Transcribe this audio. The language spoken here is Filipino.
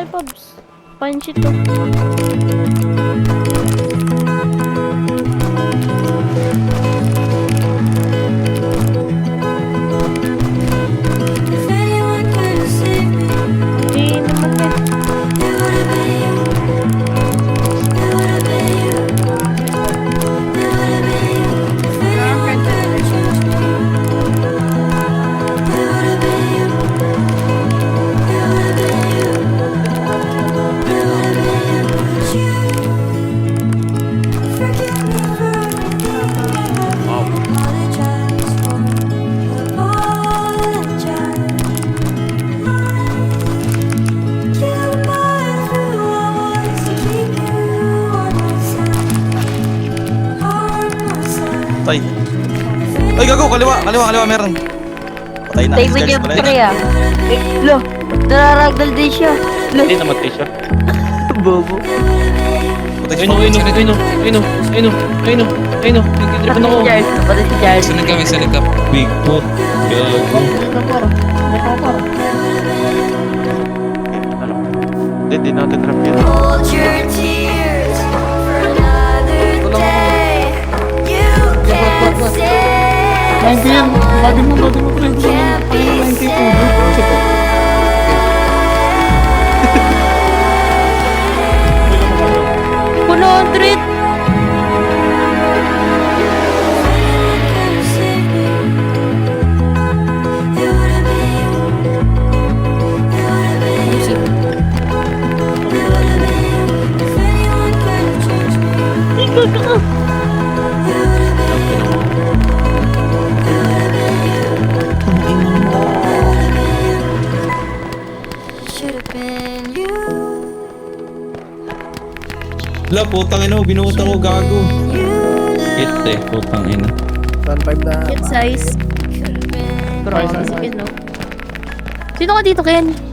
Ay, Pops. Pansit to. Hindi naman eh. Tay. Ay, gago, kaliwa, meron. Patay na. Take mo Stairs yung pala yun. pre ah. Lo, nararagdal din siya. Lo, Hindi namatay siya. bobo. Patay Ayun o, ayun o, ayun o, ayun o, ayun o, ayun o, ayun o, nagtitripan ako. Si Charles, pati si Charles. Sanag ka. Bigfoot. Gago. Hindi natin trap yun. Hold your tears for another day. You can't stay. Can't be saved. Puno ang treat. Should've been you. La, putang ina, binuta ko, gago. Hit eh, putang ina. Kid size. Could've been. Bro, sige no. Sino ka dito, Ken?